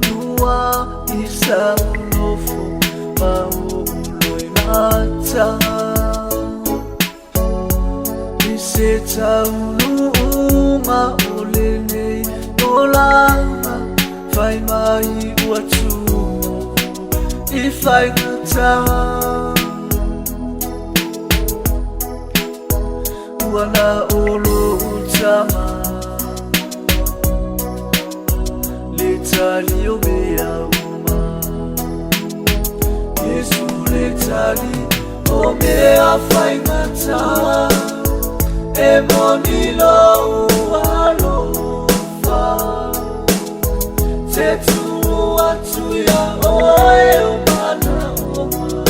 nua isa unofo mauloi mata iseta uluma olene nolanga fai mai uatu ifai ngata wana olo utama letali omea uma Yesu letali omea fai ngata emonilo ualofa tetu atu ya oe umana oma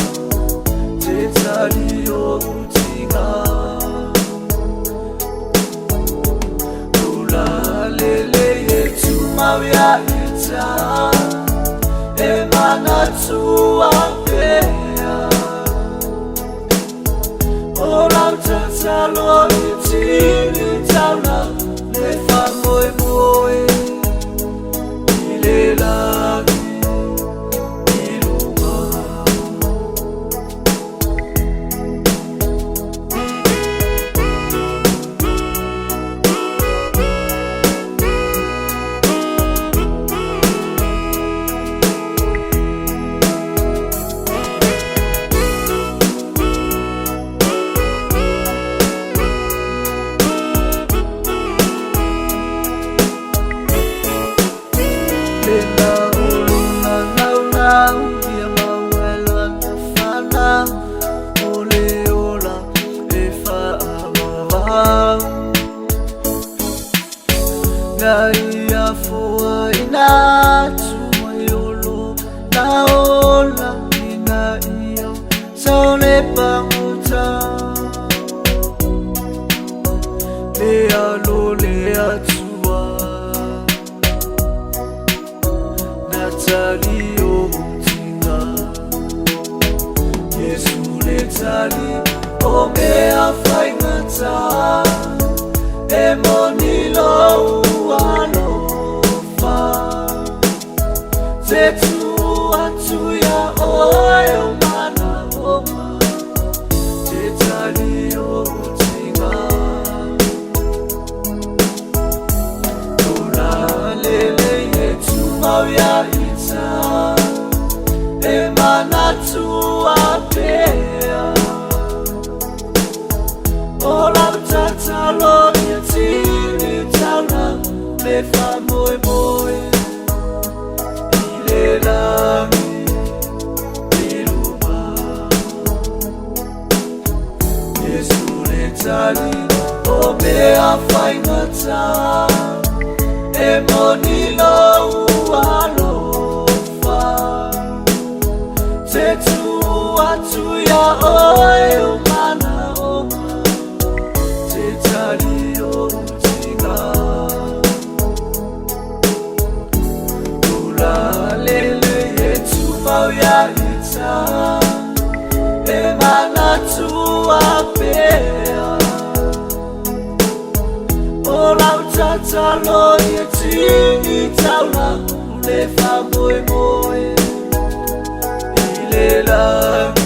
tetali o utinga lele yetu mawia ita emana tuapea orang tersalo itini tauna lefa moe moe ile lagi di rumah dia mawela fana ole ola e fa amava ngai a foa ina tumayolo na ola ina iyo saone pamuta le alo le atua Natali o utinga Yesu letali o mea fai ngata emonilo ualofa tetu atu ya oe umana oma tetali o utinga Dola lele yetu mawia ita emana tuapea orang tatalo yetini tauna lefa moe moe ile lagi di rumah Yesu letali o mea fai ngata emonilo ualofa tetu atu ya oe umana oma tetali o utinga Ula lele yetu mawia ita emana tuapea orang tatalo yetini tauna lefa moe moe ile lagi